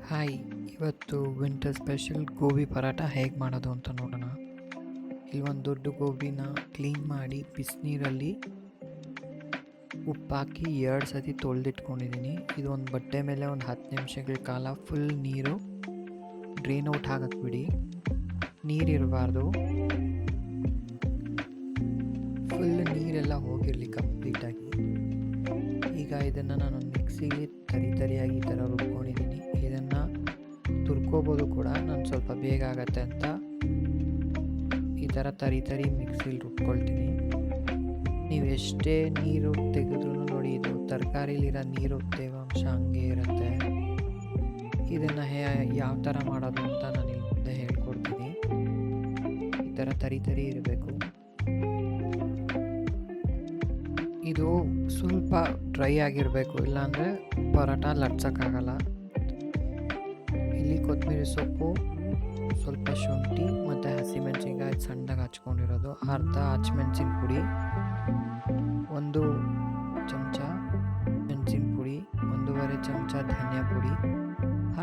Hi, ಇವತ್ತು winter special gobi paratha ಹೇಗೆ ಮಾಡೋದು ಅಂತ ನೋಡೋಣ. ಇಲ್ಲಿ ಒಂದು ದೊಡ್ಡ ಗೋಬಿನ ಕ್ಲೀನ್ ಮಾಡಿ ಬಿಸಿನೀರಲ್ಲಿ ಉಪ್ಪಾಕಿ 2 ಸತಿ ತೊಳೆದಿಟ್ಕೊಂಡಿದ್ದೀನಿ. ಇದು ಒಂದು ಬಟ್ಟೆ ಮೇಲೆ ಒಂದು 10 ನಿಮಿಷಗಳ ಕಾಲ ಫುಲ್ ನೀರು ಡ್ರೈನ್ ಔಟ್ ಹಾಕಕ್ಬಿಡಿ. ನೀರಿರಬಾರ್ದು, ಫುಲ್ ನೀರೆಲ್ಲ ಹೋಗಿರಲಿ ಕಂಪ್ಲೀಟಾಗಿ. ಈಗ ಇದನ್ನು ನಾನು ಮಿಕ್ಸಿಗೆ ತರಿಯಾಗಿ ಈ ಥರ ರುಬ್ಕೊಂಡಿದ್ದೀನಿ. ಇದನ್ನು ತುರ್ಕೋಬೋದು ಕೂಡ, ನಾನು ಸ್ವಲ್ಪ ಬೇಗ ಆಗತ್ತೆ ಅಂತ ಈ ಥರ ತರಿ ಮಿಕ್ಸಿಲಿ ರುಬ್ಕೊಳ್ತೀನಿ. ನೀವು ಎಷ್ಟೇ ನೀರು ತೆಗೆದ್ರೂ ನೋಡಿ, ಇದು ತರಕಾರಿಲಿರೋ ನೀರು ತೇವಾಂಶ ಹಂಗೆ ಇರುತ್ತೆ. ಇದನ್ನು ಯಾವ ಥರ ಮಾಡೋದು ಅಂತ ನಾನು ಇಲ್ಲಿ ಮುಂದೆ ಹೇಳ್ಕೊಡ್ತೀನಿ. ಈ ಥರ ತರಿ ಇರಬೇಕು. ಇದು ಸ್ವಲ್ಪ ಡ್ರೈ ಆಗಿರಬೇಕು, ಇಲ್ಲಾಂದರೆ ಪರೋಟ ಲಟ್ಸೋಕ್ಕಾಗಲ್ಲ. ಇಲ್ಲಿ ಕೊತ್ತಂಬರಿ ಸೊಪ್ಪು, ಸ್ವಲ್ಪ ಶುಂಠಿ ಮತ್ತು ಹಸಿಮೆಣಸಿನ್ಕಾಯಿ ಸಣ್ಣದಾಗಿ ಹಚ್ಕೊಂಡಿರೋದು, ಅರ್ಧ ಹಸಿಮೆಣಸಿನ ಪುಡಿ, 1 ಚಮಚ ಮೆಣಸಿನ ಪುಡಿ, 1.5 ಚಮಚ ಧನಿಯಾ ಪುಡಿ,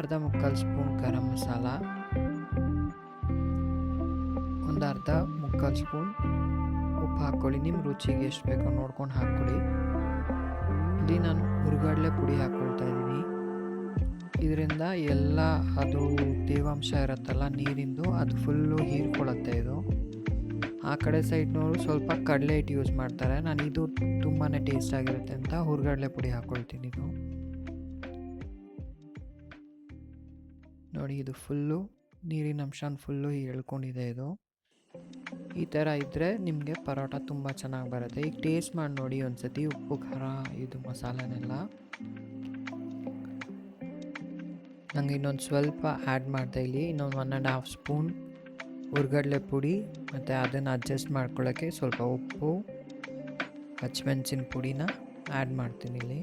ಅರ್ಧ ಮುಕ್ಕಾಲು ಸ್ಪೂನ್ ಗರಂ ಮಸಾಲ, ಒಂದು ಅರ್ಧ ಮುಕ್ಕಾಲು ಸ್ಪೂನ್ ಉಪ್ಪು ಹಾಕ್ಕೊಳ್ಳಿ. ನಿಮ್ಮ ರುಚಿಗೆ ಎಷ್ಟು ಬೇಕೋ ನೋಡ್ಕೊಂಡು ಹಾಕ್ಕೊಳ್ಳಿ. ಇಲ್ಲಿ ನಾನು ಹುರ್ಗಡ್ಲೆ ಪುಡಿ ಹಾಕ್ಕೊಳ್ತಾ ಇದ್ದೀನಿ. ಇದರಿಂದ ಎಲ್ಲ ಅದು ತೇವಾಂಶ ಇರುತ್ತಲ್ಲ ನೀರಿಂದು, ಅದು ಫುಲ್ಲು ಹೀರ್ಕೊಳ್ಳುತ್ತೆ. ಇದು ಆ ಕಡೆ ಸೈಡ್ನವರು ಸ್ವಲ್ಪ ಕಡಲೆ ಹಿಟ್ಟು ಯೂಸ್ ಮಾಡ್ತಾರೆ. ನಾನು ಇದು ತುಂಬಾ ಟೇಸ್ಟ್ ಆಗಿರುತ್ತೆ ಅಂತ ಹುರ್ಗಡ್ಲೆ ಪುಡಿ ಹಾಕ್ಕೊಳ್ತೀನಿ. ಇದು ನೋಡಿ, ಇದು ಫುಲ್ಲು ನೀರಿನ ಅಂಶ ಫುಲ್ಲು ಎಳ್ಕೊಂಡಿದೆ. ಇದು ಈ ಥರ ಇದ್ದರೆ ನಿಮಗೆ ಪರೋಟ ತುಂಬ ಚೆನ್ನಾಗಿ ಬರುತ್ತೆ. ಈಗ ಟೇಸ್ಟ್ ಮಾಡಿ ನೋಡಿ ಒಂದ್ಸತಿ, ಉಪ್ಪು ಖಾರ ಇದು ಮಸಾಲೆನೆಲ್ಲ. ನನಗೆ ಇನ್ನೊಂದು ಸ್ವಲ್ಪ ಆ್ಯಡ್ ಮಾಡ್ತಾ ಇಲ್ಲಿ, ಇನ್ನೊಂದು 1.5 ಸ್ಪೂನ್ ಹುರ್ಗಡ್ಲೆ ಪುಡಿ, ಮತ್ತು ಅದನ್ನು ಅಡ್ಜಸ್ಟ್ ಮಾಡ್ಕೊಳ್ಳೋಕ್ಕೆ ಸ್ವಲ್ಪ ಉಪ್ಪು, ಹಸಿಮೆಣಸಿನ ಪುಡಿನ ಆ್ಯಡ್ ಮಾಡ್ತೀನಿ ಇಲ್ಲಿ.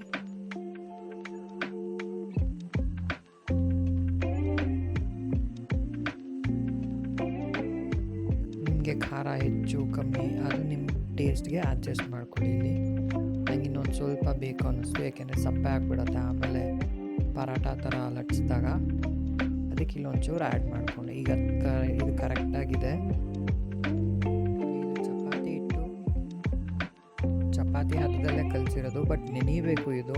ನಿಮಗೆ ಖಾರ ಹೆಚ್ಚು ಕಮ್ಮಿ ಅದು ನಿಮ್ಮ ಟೇಸ್ಟ್ಗೆ ಅಡ್ಜಸ್ಟ್ ಮಾಡ್ಕೊಳ್ಳಿ. ಇಲ್ಲಿ ನಂಗೆ ಇನ್ನೊಂದು ಸ್ವಲ್ಪ ಬೇಕು ಅನ್ನಿಸ್ತು, ಯಾಕೆಂದರೆ ಸಪ್ಪೆ ಆಗಿಬಿಡುತ್ತೆ ಆಮೇಲೆ ಪರಾಟ ಥರ ಲಟ್ಸಿದಾಗ. ಅದಕ್ಕೆ ಇಲ್ಲೊಂಚೂರು ಆ್ಯಡ್ ಮಾಡಿಕೊಂಡೆ. ಈಗ ಇದು ಕರೆಕ್ಟಾಗಿದೆ. ಚಪಾತಿ ಹಿಟ್ಟು, ಚಪಾತಿ ಹತ್ತದಲ್ಲೇ ಕಲಿಸಿರೋದು, ಬಟ್ ನೆನೀಬೇಕು. ಇದು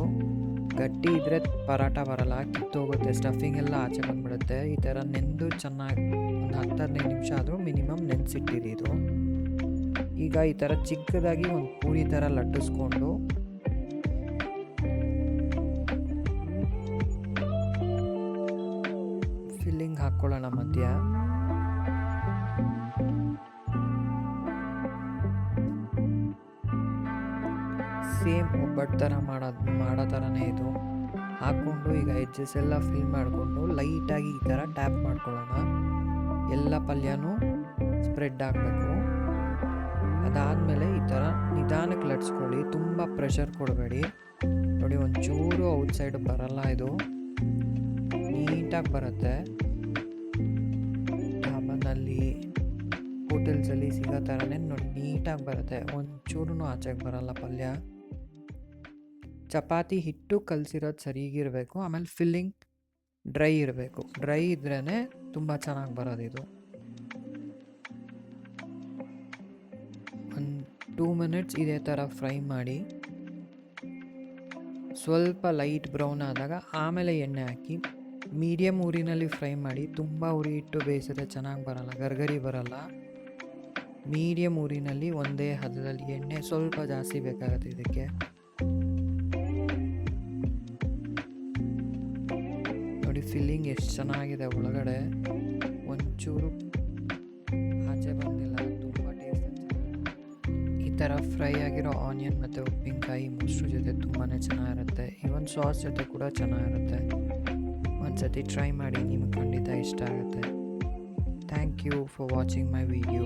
ಗಟ್ಟಿ ಇದ್ದರೆ ಪರಾಟ ಬರಲ್ಲ, ಕಿತ್ತೋಗುತ್ತೆ, ಸ್ಟಫಿಂಗ್ ಎಲ್ಲ ಆಚೆ ಬಂದುಬಿಡುತ್ತೆ. ಈ ಥರ ನೆಂದು ಚೆನ್ನಾಗಿ ಒಂದು 10-15 ನಿಮಿಷ ಆದರೂ ಮಿನಿಮಮ್ ನೆನೆಸಿಟ್ಟಿರಿ. ಇದು ಈಗ ಈ ಥರ ಚಿಕ್ಕದಾಗಿ ಒಂದು ಪೂರಿ ಥರ ಲಟ್ಟಿಸ್ಕೊಂಡು ಫಿಲ್ಲಿಂಗ್ ಹಾಕ್ಕೊಳ್ಳೋಣ ಮಧ್ಯ. ಸೇಮ್ ಒಬ್ಬಟ್ಟು ಥರ ಮಾಡೋ ಥರನೇ ಇದು ಹಾಕ್ಕೊಂಡು, ಈಗ ಎಡ್ಜಸ್ ಎಲ್ಲ ಫಿಲ್ ಮಾಡಿಕೊಂಡು ಲೈಟಾಗಿ ಈ ಥರ ಟ್ಯಾಪ್ ಮಾಡ್ಕೊಳ್ಳೋಣ. ಎಲ್ಲ ಪಲ್ಯನೂ ಸ್ಪ್ರೆಡ್ ಆಗಬೇಕು. ಅದಾದಮೇಲೆ ಈ ಥರ ನಿಧಾನಕ್ಕೆ ಲಟ್ಸ್ಕೊಳ್ಳಿ, ತುಂಬ ಪ್ರೆಷರ್ ಕೊಡಬೇಡಿ. ನೋಡಿ, ಒಂಚೂರು ಔಟ್ಸೈಡ್ ಬರಲ್ಲ, ಇದು ನೀಟಾಗಿ ಬರುತ್ತೆ. ಢಾಬಾನಲ್ಲಿ ಹೋಟೆಲ್ಸಲ್ಲಿ ಸಿಗೋ ಥರನೇ ನೋಡಿ ನೀಟಾಗಿ ಬರುತ್ತೆ, ಒಂಚೂರು ಆಚೆಗೆ ಬರಲ್ಲ ಪಲ್ಯ. ಚಪಾತಿ ಹಿಟ್ಟು ಕಲಸಿರೋದು ಸರಿಗಿರಬೇಕು. ಆಮೇಲೆ ಫಿಲ್ಲಿಂಗ್ ಡ್ರೈ ಇರಬೇಕು. ಡ್ರೈ ಇದ್ರೇ ತುಂಬ ಚೆನ್ನಾಗಿ ಬರೋದು. ಇದು ಒಂದು 2 ಮಿನಿಟ್ಸ್ ಇದೇ ಥರ ಫ್ರೈ ಮಾಡಿ, ಸ್ವಲ್ಪ ಲೈಟ್ ಬ್ರೌನ್ ಆದಾಗ ಆಮೇಲೆ ಎಣ್ಣೆ ಹಾಕಿ ಮೀಡಿಯಮ್ ಉರಿನಲ್ಲಿ ಫ್ರೈ ಮಾಡಿ. ತುಂಬ ಉರಿ ಇಟ್ಟು ಬೇಯಿಸಿದ್ರೆ ಚೆನ್ನಾಗಿ ಬರಲ್ಲ, ಗರ್ಗರಿ ಬರಲ್ಲ. ಮೀಡಿಯಮ್ ಉರಿನಲ್ಲಿ ಒಂದೇ ಹದದಲ್ಲಿ ಎಣ್ಣೆ ಸ್ವಲ್ಪ ಜಾಸ್ತಿ ಬೇಕಾಗುತ್ತೆ ಇದಕ್ಕೆ. ನೋಡಿ, ಫಿಲ್ಲಿಂಗ್ ಎಷ್ಟು ಚೆನ್ನಾಗಿದೆ, ಒಳಗಡೆ ಒಂಚೂರು ಆಚೆ ಬಂದಿಲ್ಲ, ತುಂಬ ಟೇಸ್ಟ್. ಈ ಥರ ಫ್ರೈ ಆಗಿರೋ ಆನಿಯನ್ ಮತ್ತು ಉಪ್ಪಿನಕಾಯಿ ಮೊಸರು ಜೊತೆ ತುಂಬಾ ಚೆನ್ನಾಗಿರುತ್ತೆ. ಇವನ್ ಸಾಸ್ ಜೊತೆ ಕೂಡ ಚೆನ್ನಾಗಿರುತ್ತೆ. ಒಂದ್ಸತಿ ಟ್ರೈ ಮಾಡಿ, ನಿಮಗೆ ಖಂಡಿತ ಇಷ್ಟ ಆಗುತ್ತೆ. Thank you for watching my video.